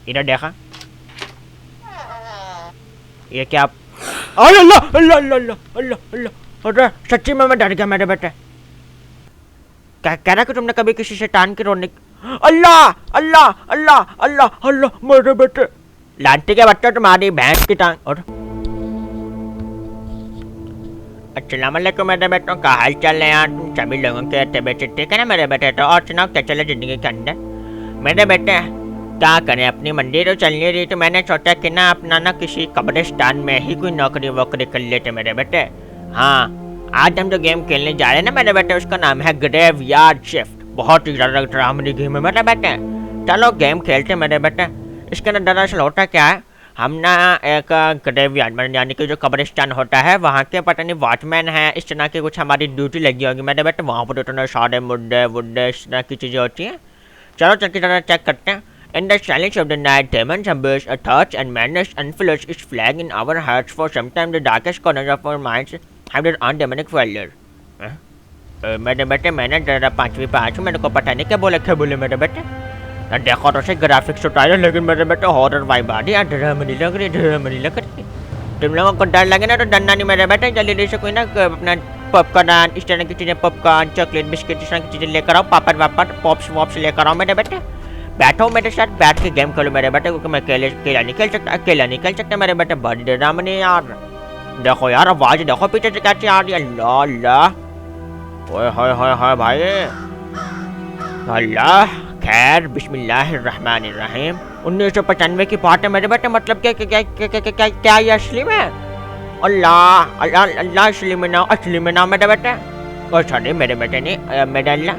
इधर देखा, ये क्या? अरे अल्लाह अल्लाह अल्लाह अल्लाह अल्लाह अल्लाह, अरे सच्ची में मैं डर गया मेरे बेटे। क्या कह रहा कि तुमने कभी किसी शैतान की रोने? अल्लाह अल्लाह अल्लाह अल्लाह अल्लाह मेरे बेटे, लांटी के बच्चे तुम्हारी भैंस की टांग। और अस्सलाम वालेकुम मेरे बेटों, का हाल चाल है यार? तुम सभी लोगों के तबीयत ठीक है ना मेरे बेटे? तो और सुनाओ क्या चले जिंदगी के अंदर? मेरे बेटे क्या करें, अपनी मंडी तो चल नहीं रही, तो मैंने सोचा कि ना अपना ना किसी कब्रिस्तान में ही कोई नौकरी वोकरी कर लेते मेरे बेटे। हाँ, आज हम जो गेम खेलने जा रहे हैं ना मेरे बेटे, उसका नाम है ग्रेवयार्ड शिफ्ट। बहुत ही ज़्यादा लग रहा है मेरी गेम में मेरे बेटे। चलो गेम खेलते मेरे बेटे। इसके अंदर दरअसल होता क्या है, हम ना एक ग्रेवयार्ड यानी कि जो कब्रिस्तान होता है वहाँ के पता नहीं वॉचमैन है, इस तरह की कुछ हमारी ड्यूटी लगी होगी मेरे बेटे। वहाँ पर इतने सारे मुद्दे वुड्डे इस तरह की चीज़ें होती हैं। चलो चल के ज़रा चेक करते हैं। In the silence of the night, demons ambush a thoughts and madness unfollows its flag in our hearts. For sometimes the darkest corners of our minds have their own demonic failure. मेरे बेटे मैंने जरा 5वीं पास हूँ, मेरे को पता नहीं क्या बोले मेरे बेटे। देखो तो सही ग्राफिक्स तो टाइल, लेकिन मेरे बेटे हॉरर वाइब आ रही है, डर नहीं लग रही। तुम लोगों को डर लगे ना तो डरना नहीं मेरे बेटे। जल्दी से कोई ना अपना पॉपकॉर्न इस तरह की चीज़ें, पॉपकॉर्न चॉकलेट बिस्किट इस तरह की चीज़ें लेकर आओ, पापड़ वापड़ पॉप्स वॉप्स लेकर आओ मेरे बेटे। बैठो मेरे साथ, बैठ के गेम खेलो मेरे बेटे, क्योंकि मैं अकेला नहीं खेल सकता मेरे बेटे। बड़ी डरावनी यार। देखो यार आवाज देखो पीछे से कैसी आ रही है। अल्लाह अल्लाह, ओए हाय हाय हाय भाई, अल्लाह। खैर बिस्मिल्लाहिर्रहमानिर्रहीम। 1995 की बात है मेरे बेटे। मतलब क्या क्या क्या क्या क्या क्या ये असली में? अल्लाह अल्लाह अल्लाह, असली में ना मेरे बेटे। और सॉरी मेरे बेटे नहीं, मेरे अल्लाह।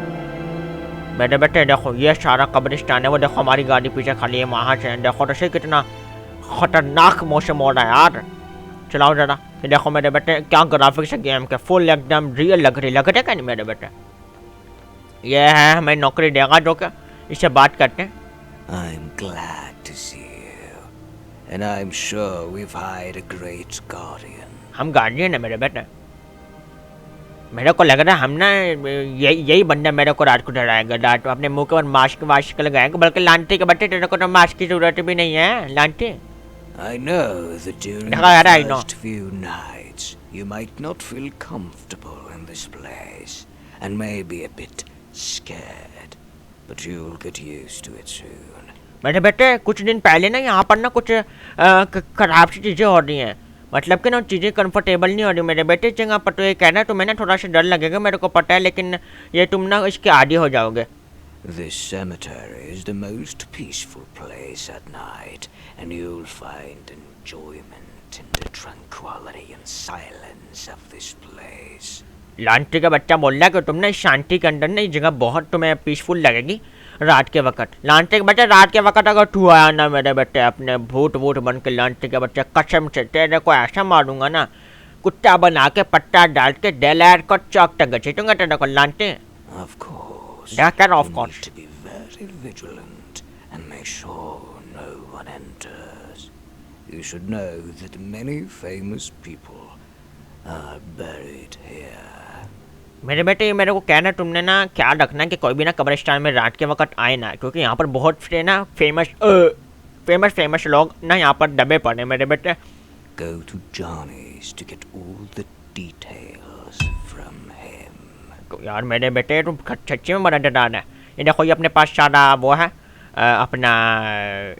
मेरे बेटे देखो ये सारा कब्रिस्तान है, वो देखो हमारी गाड़ी पीछे खाली है, वहाँ से देखो तो सही कितना खतरनाक मौसम हो रहा है यार। चलाओ जरा, ये देखो मेरे बेटे क्या ग्राफिक्स है गेम के, फुल एकदम रियल लग रही है क्या नहीं मेरे बेटे? ये है हमें नौकरी देगा जो क्या, इससे बात करते हैं। I'm glad to see you, and I'm sure we've hired a great guardian. हम गार्डियन है मेरे बेटे। मेरे को लग रहा है हम ना यही बंदा मेरे को रात को डराएगा। रात अपने मुंह के ऊपर मास्क लगाएगा, बल्कि लांटी के बच्चे तेरे को तो मास्क की जरूरत भी नहीं है लांटी। I know that during the first few nights you might not feel comfortable in this place and may be a bit scared, but you'll get used to it soon. मेरे बेटे कुछ दिन पहले ना यहाँ पर ना कुछ खराब सी चीज़ें हो रही हैं, मतलब कि ना चीज़ें कंफर्टेबल नहीं हो रही मेरे बेटे इस जगह पर। तो ये कहना तुम्हें ना थोड़ा सा डर लगेगा मेरे को पता है, लेकिन ये तुम ना इसके आदी हो जाओगे। This cemetery is the most peaceful place at night, and you'll find enjoyment in the tranquility and silence of this place. लांटी का बच्चा बोल रहा है कि तुम ना इस शांति के अंदर ना ये जगह बहुत तुम्हें पीसफुल लगेगी रात के वक्त। लांटी के बच्चे रात के वक्त अगर तू आया ना मेरे बेटे अपने भूत वूत बन के, लांटी के बच्चे कसम से तेरे को ऐसा मारूंगा ना, कुत्ता बना के पट्टा डाल के डेलैर को चौक तक घसीटूंगा तेरे को लांटी। Of course, of you course. need to be very vigilant and make sure no one enters. You should know that many famous people are buried here. मेरे बेटे मेरे को कहना तुमने ना ख्याल रखना कि कोई भी ना कब्रिस्तान में रात के वक्त आए ना, क्योंकि यहाँ पर बहुत से ना फेमस लोग ना यहाँ पर दबे पड़े मेरे बेटे। Go to Johnny's to get all the details from him. यार मेरे बेटे तुम सच्ची में बड़ा डराना है। ये देखो ये अपने पास सारा वो है अपना,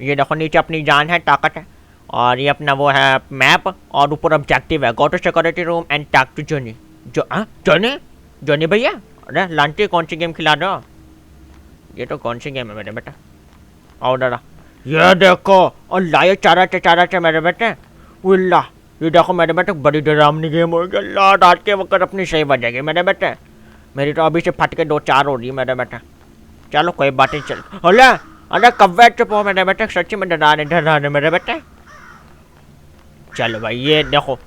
ये देखो नीचे अपनी जान है, ताकत है, और ये अपना वो है मैप, और ऊपर ऑब्जेक्टिव है go to security room and talk to Johnny. Johnny भैया, अरे लांटी कौन सी गेम खिला दो? ये तो कौन सी गेम है मेरे बेटा? आओ डरा, ये देखो अल्लाह ये चारा मेरे बेटे। उल्ला ये देखो मेरे बेटे बड़ी डरावनी गेम होगी। अल्लाह रात के वक्त अपनी सही बजेगी मेरे बेटे। मेरी तो अभी से फट के 2-4 हो रही है मेरे बेटे। चलो कोई बात नहीं, चल अरे कब्बे चुप हो मेरे बेटे, सच्ची में डरा रहे मेरे बेटे। चलो भाई ये देखो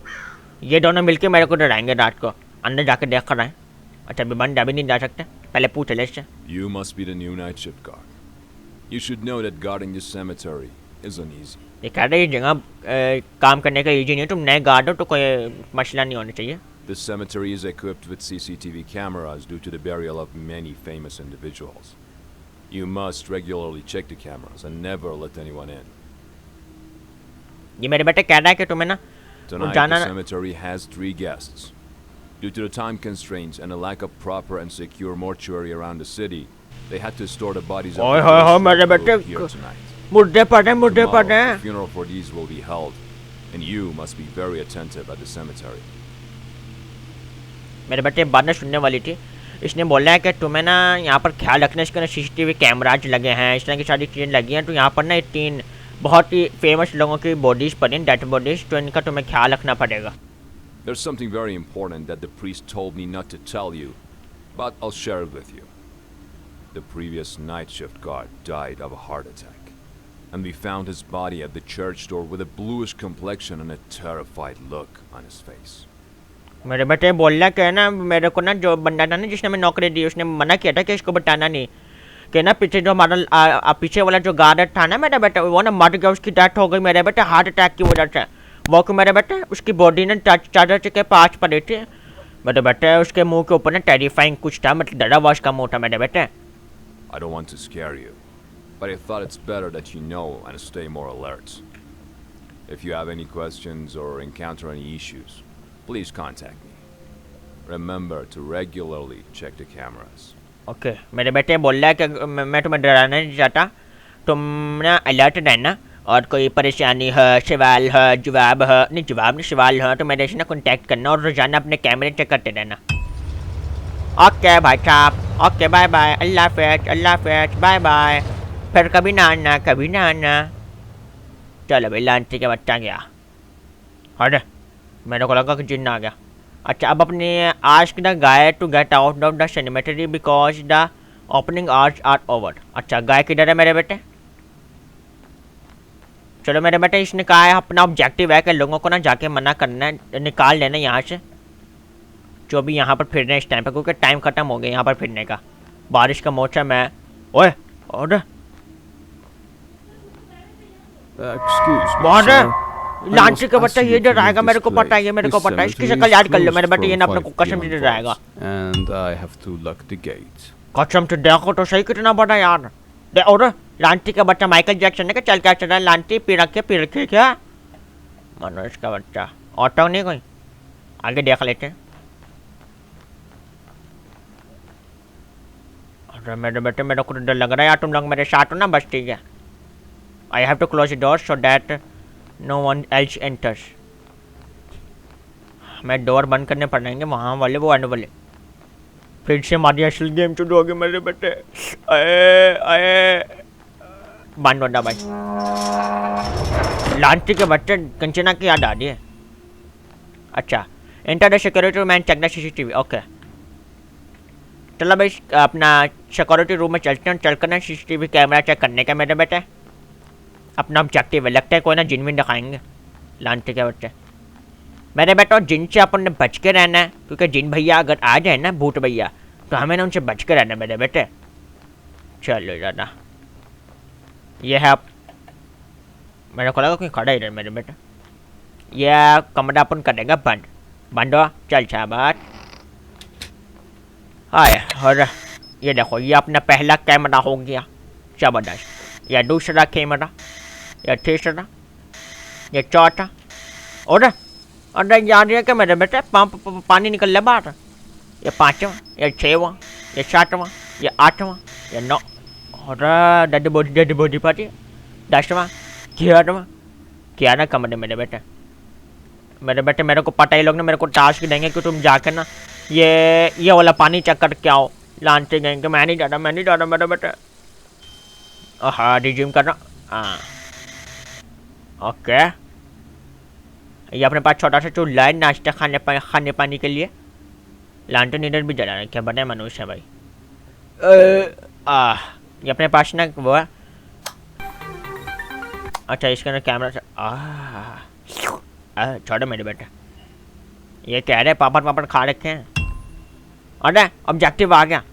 ये दोनों मिलके मेरे को डराएंगे रात को। अंदर जाके देख कर आए। अच्छा बंदा भी नहीं जा सकते, पहले पूछ ले इससे। You must be the new night shift guard. You should know that guarding this cemetery isn't easy. ये कह रहे जगह काम करने का इजी नहीं है, तुम नए गार्ड हो तो कोई मसला नहीं होना चाहिए। This cemetery is equipped with CCTV cameras due to the burial of many famous individuals. You must regularly check the cameras and never let anyone in. ये मेरे बेटे कह रहा है कि तुम्हें ना Tonight, जाना the ना cemetery has 3 guests. Due to the time constraints and a lack of proper and secure mortuary around the city, they had to store the bodies of ओए the होए होए persons मेरे who बेटे appeared tonight. मुर्दे पड़े Tomorrow, the funeral for these will be held, and you must be very attentive at the cemetery. मेरे बेटे बात ना सुनने वाली थी। इसने बोला है कि तुम्हें ना यहाँ पर ख्याल रखना, इसके ना सीसीटीवी कैमराज लगे हैं, इस तरह की सारी चीज़ें लगी हैं, तो यहाँ पर ना ये 3 बहुत ही फेमस लोगों की बॉडीज़ पड़ी, डेड बॉडीज़, तो इनका तुम्हें ख्याल रखना पड़ेगा। There's something very important that the priest told me not to tell you, but I'll share it with you. The previous night shift guard died of a heart attack, and we found his body at the church door with a bluish complexion and a terrified look on his face. मेरे बेटे बोल रहा कि ना मेरे को ना जो बंदा था ना जिसने हमें नौकरी दी, उसने मना किया था कि इसको बताना नहीं, कि ना पीछे जो हमारा पीछे वाला जो गार्ड था ना मेरे बेटे, वो ना मर गया, उसकी डेथ हो गई मेरे बेटे हार्ट अटैक की वजह से। वो कि मेरे बेटे उसकी बॉडी ना चादर के पास पड़ी थी मेरे बेटे, उसके मुंह के ऊपर ना टेरिफाइंग कुछ था, मतलब डरा हुआ उसका मुंह था मेरे बेटे। I don't want to scare you, but I thought it's better that you know and stay more alert. If you have any questions or encounter any issues, please contact me. Remember to regularly check the cameras. Okay मेरे बेटे बोल रहा है कि मैं तुम्हें डराना नहीं चाहता, तुम ना अलर्ट रहना, और कोई परेशानी है, सवाल है, जवाब है, नहीं जवाब नहीं सवाल है, तो मेरे से ना कॉन्टैक्ट करना और रोजाना अपने कैमरे चेक करते रहना। ओके भाई साहब, ओके बाय बाय, अल्लाह हाफिज़, बाय बाय, फिर कभी ना आना, कभी ना आना। चलो भाई लांटी के बच्चा गया। अरे मेरे को लगा कि जिन्न आ गया। अच्छा अब अपने ask the guy to get out of the cemetery because the opening hours are over. अच्छा गाय किधर है मेरे बेटे? चलो मेरे बेटे इसने कहा है अपना ऑब्जेक्टिव है कि लोगों को ना जाके मना करना है, निकाल लेना यहाँ से जो भी यहाँ पर फिर रहे हैं इस टाइम पर, क्योंकि टाइम खत्म हो गया यहाँ पर फिरने का, बारिश का मौसम है। ओए और Excuse me, sir. लांची का बच्चा ये डराएगा, मेरे को पता है, ये मेरे को पता है, इसकी शक्ल याद कर लो मेरे बेटे, ये ना अपने को कसम से डराएगा। And I have to lock the gate. कसम से देखो तो सही कितना बड़ा यार। दे और लांटी का बच्चा माइकल जैक्सन है क्या? चल क्या चल रहा है लांटी, पी रखे क्या मनोज का बच्चा। ऑटो नहीं कोई, आगे देख लेते हैं। अरे मेरे बेटे मेरे को डर लग रहा है यार, तुम लोग मेरे साथ हो ना, बस ठीक है। I have to close the door so that no one else enters. मैं डोर बंद करने पड़ेंगे, वहाँ वाले वो आने वाले। फिर से हमारी असल गेम शुरू होगी मेरे बेटे। आए बंद होता भाई। लांटी के बच्चे कंचना की याद आ रही है। अच्छा enter the security room and check the CCTV. Okay चलो भाई अपना सिक्योरिटी रूम में चलते हैं, चलकर ना सीसीटीवी कैमरा चेक करने का मेरे बेटे अपना ऑब्जेक्टिव है। लगता है कोई ना जिन भी दिखाएंगे लांटी के बच्चे मेरे बेटे, और जिन से अपन ने बच के रहना है, क्योंकि जिन भैया अगर आ जाए ना भूत भैया तो हमें ना उनसे बच के रहना मेरे बेटे। चलो दादा ये है, मेरे को लगा कोई खड़ा ही रहे मेरे बेटे। यह कमरा अपन करेगा बंद हो, चल शाबाश। हाय और ये देखो ये अपना पहला कैमरा हो गया, जबरदस्त। या दूसरा कैमरा, या तीसरा, या चौथा, और अरे याद है क्या मेरे बेटे पानी निकल रहा बाहर। या 5वां, या 6वां, या 7वां, या 8वां, या 9, और डेड बॉडी पार्टी 10वां, 11वां कमरे मेरे बेटे। मेरे को पता ही लोग ना मेरे को टास्क देंगे कि तुम जाकर ना ये वाला पानी चेक करके आओ। लांटे गए कि मैं नहीं जा रहा मेरे बेटे। हाँ रिज्यूम कर रहा। हाँ ओके ये अपने पास छोटा सा चूल्हा है नाश्ता खाने पानी के लिए। लांटन इधर भी जला रहे, क्या बने मनुष्य है भाई। ये अपने पास ना वो है। अच्छा इसके अंदर कैमरा से छोड़ो मेरे बेटे, ये कह रहे पापड़ खा रखे हैं। अरे ऑब्जेक्टिव आ गया,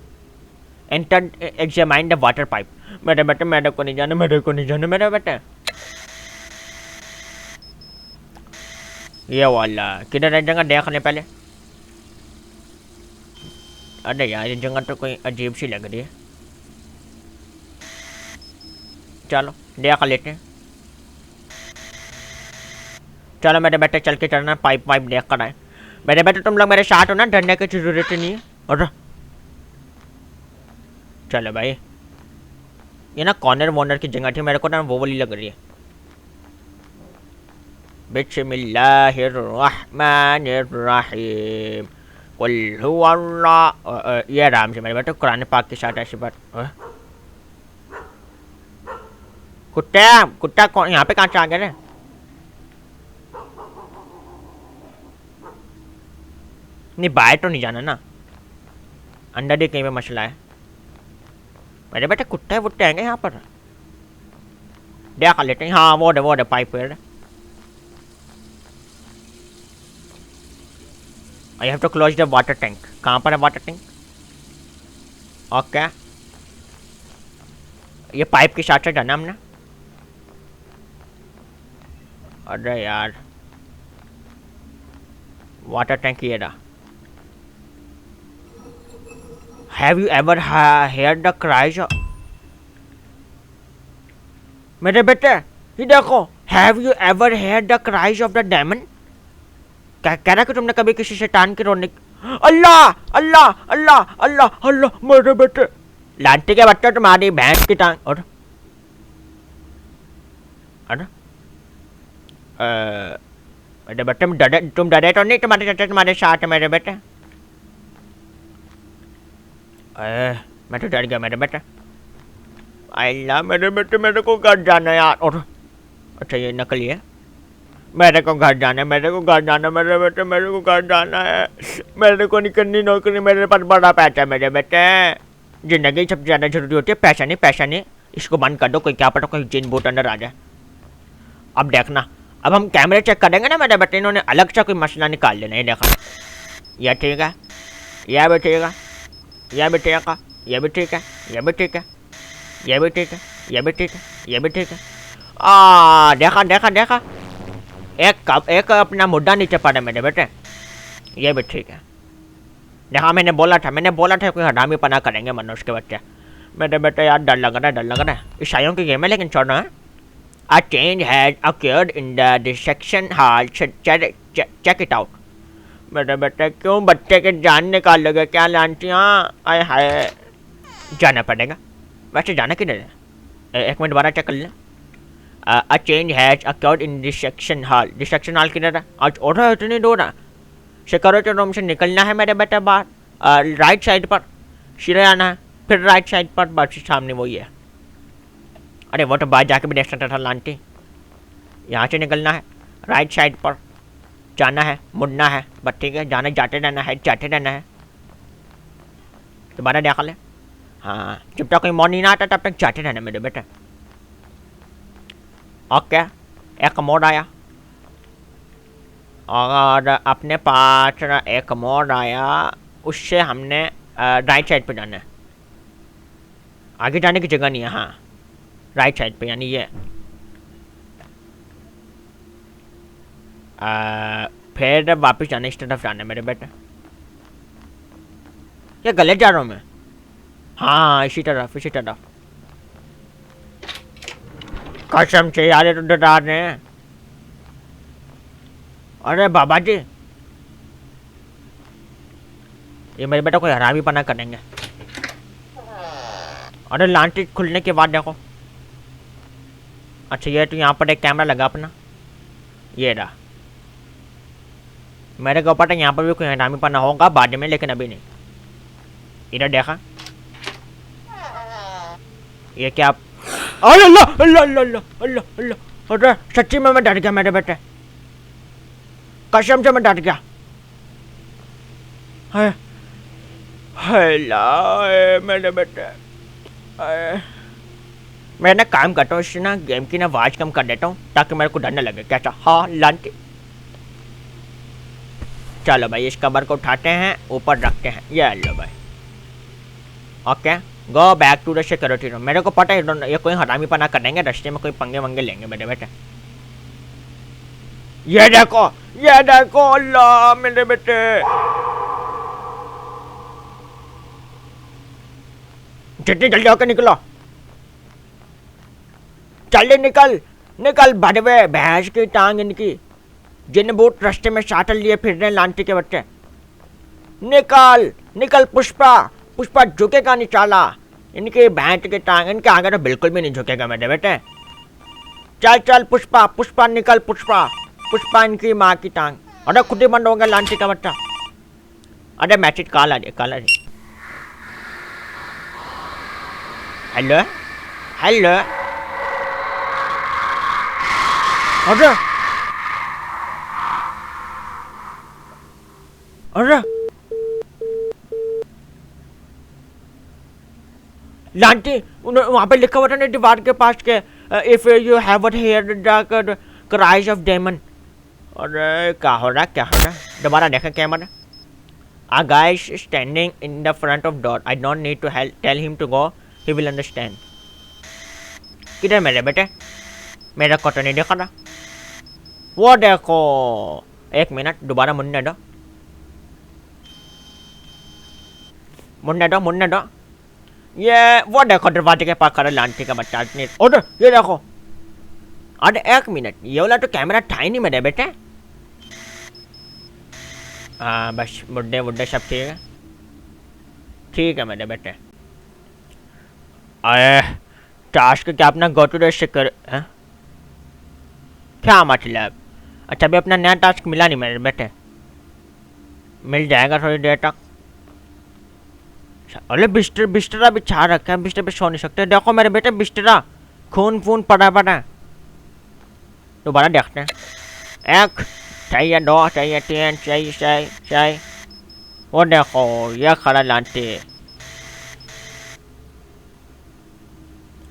enter examine the water pipe. मेरे बेटे मेरे को नहीं जाने मेरे बेटे। ये वाला किधर है जगह देख ले पहले। अरे यार ये जगह तो कोई अजीब सी लग रही है। चलो देख लेते हैं। चलो मेरे बेटे चल के चलना, पाइप वाइप देख कर आए। मेरे बेटे तुम लोग मेरे साथ हो ना, डरने की जरूरत नहीं है। और चलो भाई, ये ना कॉर्नर वॉर्नर की जगह थी, मेरे को ना वो वाली लग रही है। बिस्मिल्लाहिर्रहमानिर्रहीम कुल हुवल्लाह। ये आराम से मेरे बेटे कुरान पाक के साथ ऐसी बात। कुत्ता कौन यहाँ पे कहाँ से आ गए? नहीं बाहर तो नहीं जाना ना, अंदर ही कहीं पे मसला है। मेरे बेटे कुत्ते वुत्ते आएंगे यहाँ पर, देख लेते हैं। हाँ वो दे पाइप है। I have to close the water tank. कहाँ पर है वाटर टैंक? ओके, ये पाइप के साथ से जाना हमने। अरे यार, वाटर टैंक ये रहा। Have you ever heard the cries of... मेरे बेटे ये देखो, Have you ever heard the cries of the demon? कह रहा कि तुमने कभी किसी शैतान के रोने... अल्लाह अल्लाह अल्लाह अल्लाह अल्लाह। मेरे बेटे लांटी के बच्चे तुम्हारी भैंस की टांग। और मेरे बेटे तुम डरे तो नहीं? तुम्हारे चाचा तुम्हारे साथ है मेरे बेटे। मैं तो डर गया मेरे बेटे। अल्लाह मेरे बेटे, मेरे को घर जाना है यार। और अच्छा ये नकली है। मेरे को घर जाना है, मेरे को घर जाना है मेरे बेटे, मेरे को घर जाना है। मेरे को नहीं करनी नौकरी, मेरे पास बड़ा पैसा है मेरे बेटे। जिंदगी सबसे ज़्यादा जरूरी होती है, पैसा नहीं पैसा नहीं। इसको बंद कर दो, कोई क्या पता कोई जिन बूट अंदर आ जाए। अब देखना, अब हम कैमरे चेक करेंगे ना मेरे बेटे, इन्होंने अलग से कोई मसला निकाल लेना। ये देखा, यह ठीक है, यह भी ठीक है, यह भी ठीक है, यह भी ठीक है, यह भी ठीक है, यह भी ठीक है, यह भी ठीक है, यह भी ठीक है। देखा देखा देखा, एक अपना मुद्दा नीचे पड़ा मेरे बेटे। ये भी ठीक है। देखा मैंने बोला था कोई हरामी पना करेंगे मनुष्य के बच्चे। मेरे बेटे यार डर लग रहा है। ईसाइयों की गेम है लेकिन छोड़ो। A change has occurred in the dissection hall. Check it out. मेरे बेटे क्यों बच्चे के जान निकालोगे क्या लांटियाँ? आए हाय, जाना पड़ेगा। वैसे जाना किधर है? एक मिनट दोबारा चेक कर लें। A change has occurred in dissection hall. dissection hall किधर है? आज ऑर्डर इतनी दूर है। सिक्योरिटी रूम से निकलना है मेरे बेटे बाहर, राइट साइड पर सीधे आना है, फिर राइट साइड पर बस सामने वही है। अरे वो तो बाहर जाके भी देख सकता था लांटी। यहाँ से निकलना है, राइट साइड पर जाना है, मुड़ना है, बस ठीक है। जाते रहना है। दोबारा देखा ले। हाँ, जब तक कोई मोड़ नहीं आता तब तक जाते रहना मेरे बेटे। ओके, एक मोड़ आया और अपने पास एक मोड़ आया, उससे हमने राइट साइड पे जाना है। आगे जाने की जगह नहीं है। हाँ, राइट साइड पे, यानी ये। फिर वापस जाने, इस तरफ जाना है मेरे बेटे। क्या गलत जा रहा हूँ मैं? हाँ, इसी तरफ। कसम से यार तो डरा रहे हैं। अरे बाबा जी, ये मेरे बेटा कोई हरामी पना करेंगे। अरे लांटी खुलने के बाद देखो। अच्छा ये तो यहाँ पर एक कैमरा लगा अपना, ये रहा। मेरे को पता है यहाँ पर भी कोई हरामी पना होगा बाद में, लेकिन अभी नहीं। इधर देखा, ये क्या? अरे अल्लाह अल्लाह अल्लाह अल्लाह अल्लाह। अरे सच्ची में मैं डर गया मेरे बेटे, कसम से मैं डर गया। हाय मेरे बेटे। मैं ना काम करता हूँ, इससे ना गेम की ना आवाज कम कर देता हूँ ताकि मेरे को डर न लगे। कैसा? हाँ लांटी। चलो भाई, इस कवर को उठाते हैं, ऊपर रखते हैं। ये लो भाई। Okay, go back to the security room. मेरे को पता है ये कोई हरामी पना करेंगे, रास्ते में कोई पंगे वंगे लेंगे मेरे बेटे। ये देखो अल्लाह मेरे बेटे। जितनी जल्दी होकर निकलो। जल्दी निकल निकल भड़वे भैंस की टांग इनकी, जिन बूट रास्ते में शाटल लिए फिर रहे लांटी के बच्चे। निकल निकल पुष्पा, पुष्पा झुकेगा नहीं चाला, इनकी भैंस की टांग, इनके आगे तो बिल्कुल भी नहीं झुकेगा मेरे बेटे। चल चल पुष्पा, पुष्पा निकल पुष्पा, पुष्पा इनकी माँ की टांग। अरे खुद ही बंद हो गया लांटी का बच्चा। अरे मैसेज काला जी काला जी। हेलो हेलो, अरे अरे लांटी वहाँ पे लिखा हुआ था ना दीवार के पास के, if you have hear the cries of demon. अरे क्या हो रहा क्या हो रहा, दोबारा देखा camera. A guy is standing in the front of door. I don't need to tell him to go. He will understand. किधर मेरे बेटे, मेरा को तो नहीं देखा था। वो देखो, एक मिनट दोबारा मुन्ने दो, मुन्ने दो मुन्ने दो। ये वो देखो दरवाजे के पास खड़ा लांटी का बच्चा। उधर ये देखो। अरे एक मिनट, ये वाला तो कैमरा था ही नहीं मेरे बेटे। हाँ बस बुड्ढे बुड्ढे सब ठीक है मेरे बेटे। अरे टास्क क्या अपना गो टू रेस्ट कर, क्या मतलब? अच्छा अभी अपना नया टास्क मिला नहीं मेरे बेटे, मिल जाएगा थोड़ी देर तक। अरे बिस्तर बिस्तरा बिछा रखा है, बिस्तर पे सो नहीं सकते। देखो मेरे बेटे बिस्तरा खून फून पड़ा पड़ा। दोबारा देखते हैं। एक चाहिए, दो चाहिए, तीन चाहिए, चाहिए। वो देखो ये खड़ा लांटी।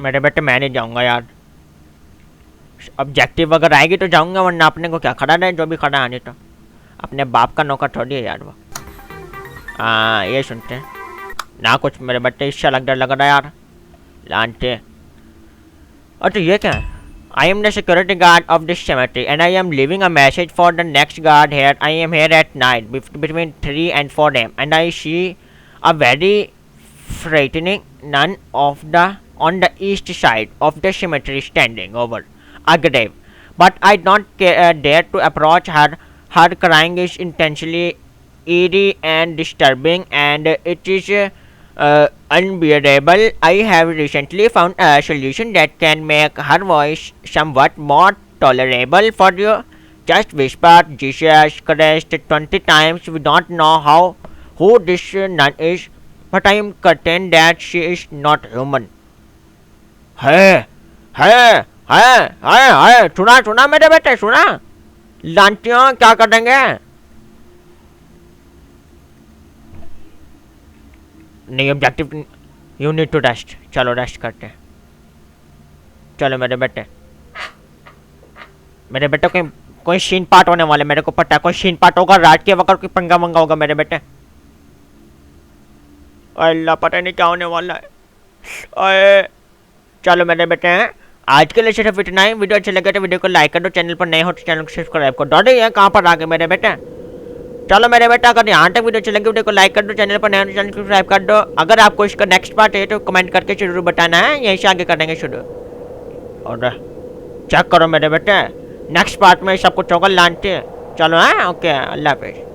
मेरे बेटे मैं नहीं जाऊंगा यार, ऑब्जेक्टिव अगर आएगी तो जाऊंगा, वरना अपने को क्या खड़ा रहे, जो भी खड़ा आने तो अपने बाप का नौकर थोड़ी है यार वो। हाँ ये सुनते हैं ना कुछ मेरे बेटे, इससे लग रहा है यार लांटे। अच्छा ये क्या है? I am the security guard of this cemetery and I am leaving a message for the next guard here. I am here at night between 3 and 4 am and I see a very frightening nun on the east side of the cemetery standing over a grave. But I don't dare to approach her. Her crying is intensely eerie and disturbing and it is unbearable. I have recently found a solution that can make her voice somewhat more tolerable for you. Just whisper Jesus Christ 20 times. We don't know who this nun is, but I am certain that she is not human. है सुना सुना मेरे बेटे, सुना लांटियों क्या कर देंगे? नहीं objective, you need to rest. चलो रेस्ट करते हैं, चलो मेरे बेटे। मेरे बेटे कोई सीन पार्ट होने वाले, मेरे को पता है कोई सीन पार्ट होगा, रात के वक्त कोई पंगा मंगा होगा मेरे बेटे। अल्लाह पता नहीं क्या होने वाला है। चलो मेरे बेटे हैं, आज के लिए सिर्फ इतना ही। वीडियो अच्छा लगे तो वीडियो को लाइक कर दो, चैनल पर नए हो तो चैनल को सब्सक्राइब कर दो। डर है कहाँ पर आ गए मेरे बेटे? चलो मेरे बेटा, अगर यहाँ तक वीडियो अच्छी लगी वीडियो को लाइक कर दो, चैनल पर नए हो तो चैनल को सब्सक्राइब कर दो। अगर आपको इसका नेक्स्ट पार्ट है तो कमेंट करके जरूर बताना है, यहीं से आगे करेंगे शुरू। और चेक करो मेरे बेटे, नेक्स्ट पार्ट में सब कुछ होगा लांटे। चलो हैं, ओके अल्लाह हाफिज़।